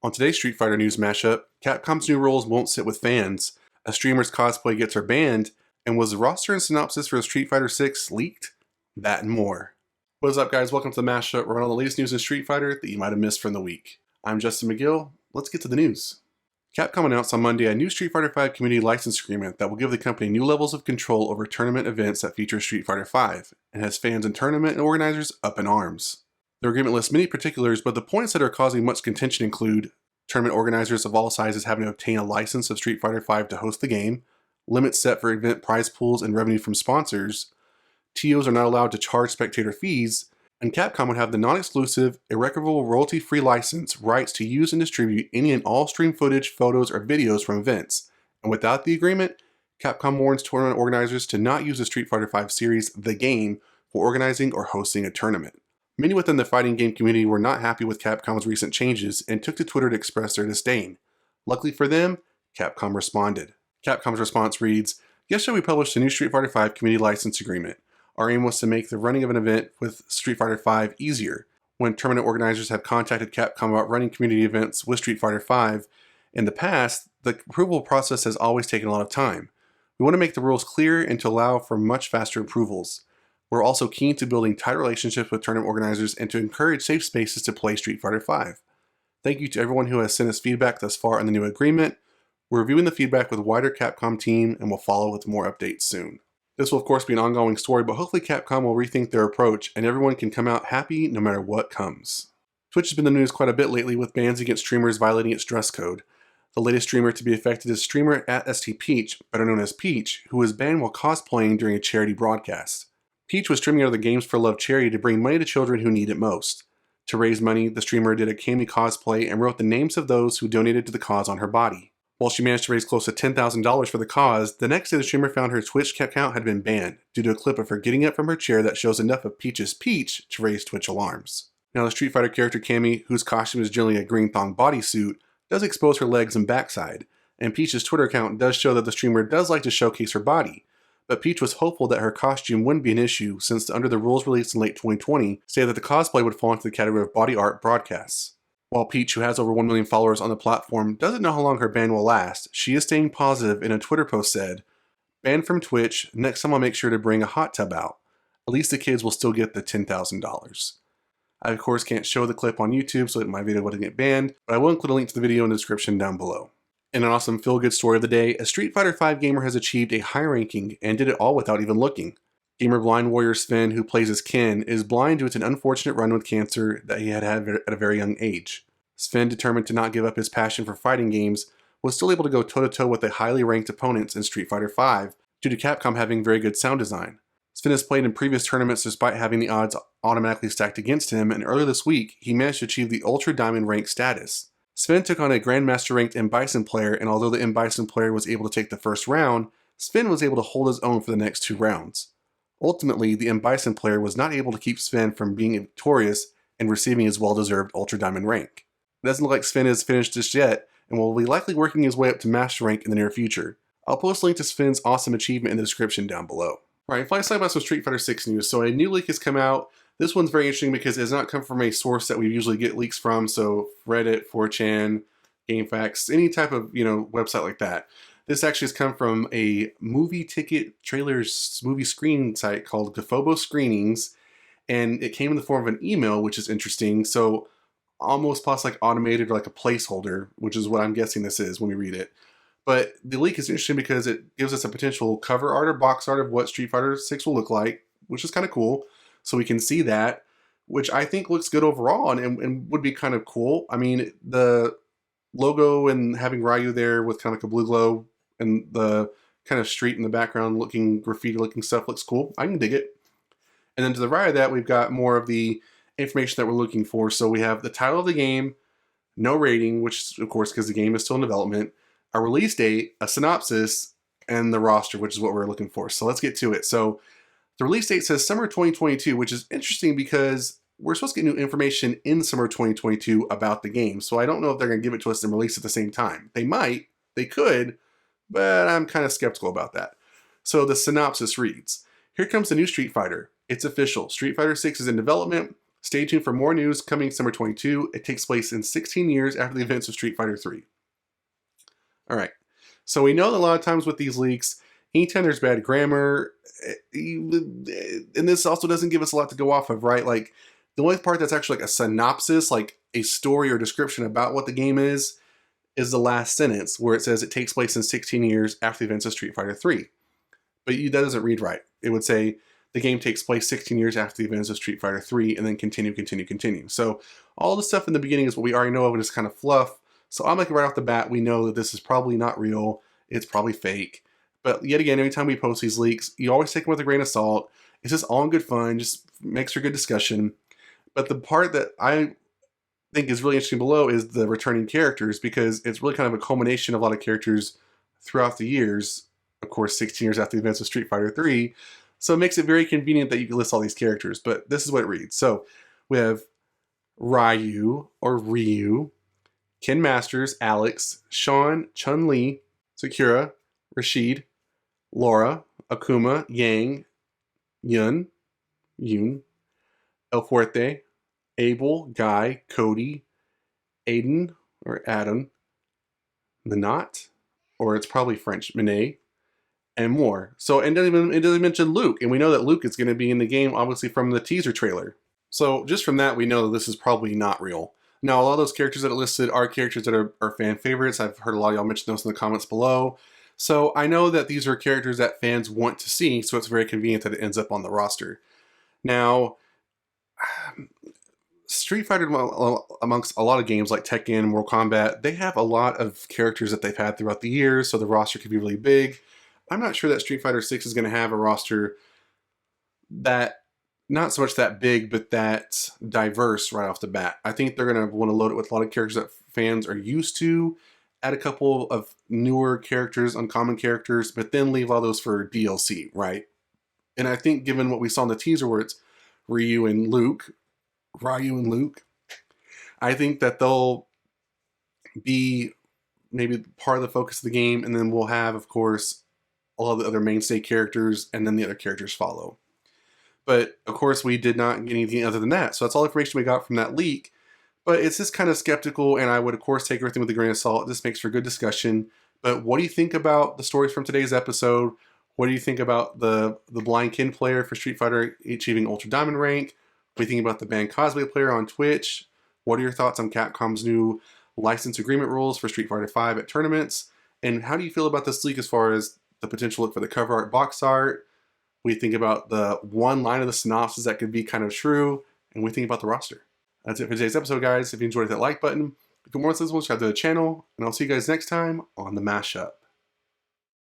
On today's Street Fighter News mashup, Capcom's new rules won't sit with fans, a streamer's cosplay gets her banned, and was the roster and synopsis for Street Fighter 6 leaked? That and more. What is up, guys? Welcome to the mashup. We're on all the latest news in Street Fighter that you might have missed from the week. I'm Justin McGill. Let's get to the news. Capcom announced on Monday a new Street Fighter V community license agreement that will give the company new levels of control over tournament events that feature Street Fighter V, and has fans and tournament organizers up in arms. The agreement lists many particulars, but the points that are causing much contention include tournament organizers of all sizes having to obtain a license of Street Fighter V to host the game, limits set for event prize pools and revenue from sponsors, TOs are not allowed to charge spectator fees, and Capcom would have the non-exclusive, irrevocable royalty-free license rights to use and distribute any and all stream footage, photos, or videos from events. And without the agreement, Capcom warns tournament organizers to not use the Street Fighter V series, the game, for organizing or hosting a tournament. Many within the fighting game community were not happy with Capcom's recent changes and took to Twitter to express their disdain. Luckily for them, Capcom responded. Capcom's response reads, "Yesterday we published a new Street Fighter V community license agreement. Our aim was to make the running of an event with Street Fighter V easier. When tournament organizers have contacted Capcom about running community events with Street Fighter V in the past, the approval process has always taken a lot of time. We want to make the rules clear and to allow for much faster approvals. We're also keen to building tight relationships with tournament organizers and to encourage safe spaces to play Street Fighter V. Thank you to everyone who has sent us feedback thus far on the new agreement. We're reviewing the feedback with the wider Capcom team and will follow with more updates soon." This will of course be an ongoing story, but hopefully Capcom will rethink their approach and everyone can come out happy no matter what comes. Twitch has been in the news quite a bit lately with bans against streamers violating its dress code. The latest streamer to be affected is streamer at @STPeach, better known as Peach, who was banned while cosplaying during a charity broadcast. Peach was streaming out of the Games for Love charity to bring money to children who need it most. To raise money, the streamer did a Cammy cosplay and wrote the names of those who donated to the cause on her body. While she managed to raise close to $10,000 for the cause, the next day the streamer found her Twitch account had been banned due to a clip of her getting up from her chair that shows enough of Peach's peach to raise Twitch alarms. Now the Street Fighter character Cammy, whose costume is generally a green thong bodysuit, does expose her legs and backside, and Peach's Twitter account does show that the streamer does like to showcase her body. But Peach was hopeful that her costume wouldn't be an issue since under the rules released in late 2020 stated that the cosplay would fall into the category of body art broadcasts. While Peach, who has over 1 million followers on the platform, doesn't know how long her ban will last, she is staying positive in a Twitter post said, "Banned from Twitch, next time I'll make sure to bring a hot tub out. At least the kids will still get the $10,000. I of course can't show the clip on YouTube so that my video wouldn't get banned, but I will include a link to the video in the description down below." In an awesome feel-good story of the day, a Street Fighter V gamer has achieved a high ranking and did it all without even looking. Gamer blind warrior Sven, who plays as Ken, is blind due to an unfortunate run with cancer that he had at a very young age. Sven, determined to not give up his passion for fighting games, was still able to go toe-to-toe with the highly ranked opponents in Street Fighter V due to Capcom having very good sound design. Sven has played in previous tournaments despite having the odds automatically stacked against him, and earlier this week, he managed to achieve the Ultra Diamond rank status. Sven took on a Grandmaster ranked M. Bison player, and although the M. Bison player was able to take the first round, Sven was able to hold his own for the next 2 rounds. Ultimately, the M. Bison player was not able to keep Sven from being victorious and receiving his well-deserved Ultra Diamond rank. It doesn't look like Sven is finished just yet, and will be likely working his way up to Master rank in the near future. I'll post a link to Sven's awesome achievement in the description down below. Alright, finally talk about some Street Fighter 6 news. So a new leak has come out. This one's very interesting because it does not come from a source that we usually get leaks from, so Reddit, 4chan, GameFAQs, any type of website like that. This actually has come from a movie ticket trailers movie screening site called Gafobo Screenings, and it came in the form of an email, which is interesting. So almost plus like automated or like a placeholder, which is what I'm guessing this is when we read it. But the leak is interesting because it gives us a potential cover art or box art of what Street Fighter 6 will look like, which is kind of cool. So we can see that, which I think looks good overall and would be kind of cool. I mean, the logo and having Ryu there with kind of like a blue glow and the kind of street in the background looking graffiti looking stuff looks cool. I can dig it. And then to the right of that, we've got more of the information that we're looking for. So we have the title of the game, no rating, which of course because the game is still in development, a release date, a synopsis, and the roster, which is what we're looking for. So let's get to it. So the release date says summer 2022, which is interesting because we're supposed to get new information in summer 2022 about the game. So I don't know if they're going to give it to us and release at the same time. They might, they could, but I'm kind of skeptical about that. So the synopsis reads, "Here comes the new Street Fighter. It's official. Street Fighter 6 is in development. Stay tuned for more news coming summer 22. It takes place in 16 years after the events of Street Fighter 3. All right. So we know that a lot of times with these leaks, anytime there's bad grammar, and this also doesn't give us a lot to go off of, right? Like, the only part that's actually like a synopsis, like a story or description about what the game is the last sentence where it says it takes place in 16 years after the events of Street Fighter 3. But that doesn't read right. It would say the game takes place 16 years after the events of Street Fighter 3 and then continue. So all the stuff in the beginning is what we already know of and it's kind of fluff. So I'm like right off the bat, we know that this is probably not real. It's probably fake. But yet again, anytime we post these leaks, you always take them with a grain of salt. It's just all in good fun, just makes for good discussion. But the part that I think is really interesting below is the returning characters, because it's really kind of a culmination of a lot of characters throughout the years. Of course, 16 years after the events of Street Fighter 3. So it makes it very convenient that you can list all these characters. But this is what it reads. So we have Ryu, Ken Masters, Alex, Sean, Chun-Li, Sakura, Rashid, Laura, Akuma, Yang, Yun, El Fuerte, Abel, Guy, Cody, Aiden, or Adam, Minot, or it's probably French, Minet, and more. So it doesn't mention Luke, and we know that Luke is going to be in the game, obviously from the teaser trailer. So just from that, we know that this is probably not real. Now, a lot of those characters that are listed are characters that are fan favorites. I've heard a lot of y'all mention those in the comments below. So I know that these are characters that fans want to see, so it's very convenient that it ends up on the roster. Now, Street Fighter, amongst a lot of games like Tekken, Mortal Kombat, they have a lot of characters that they've had throughout the years, so the roster could be really big. I'm not sure that Street Fighter 6 is going to have a roster that, not so much that big, but that diverse right off the bat. I think they're going to want to load it with a lot of characters that fans are used to, add a couple of newer characters, uncommon characters, but then leave all those for DLC, right? And I think given what we saw in the teaser where it's Ryu and Luke, I think that they'll be maybe part of the focus of the game, and then we'll have, of course, all of the other mainstay characters, and then the other characters follow. But, of course, we did not get anything other than that. So that's all the information we got from that leak. But it's just kind of skeptical, and I would, of course, take everything with a grain of salt. This makes for good discussion. But what do you think about the stories from today's episode? What do you think about the blind Ken player for Street Fighter achieving Ultra Diamond rank? What do you think about the banned Cosplay player on Twitch? What are your thoughts on Capcom's new license agreement rules for Street Fighter 5 at tournaments? And how do you feel about this leak as far as the potential look for the cover art, box art? We think about the one line of the synopsis that could be kind of true, and we think about the roster. That's it for today's episode, guys. If you enjoyed, hit that like button. If you want more, subscribe to the channel, and I'll see you guys next time on the MashUp.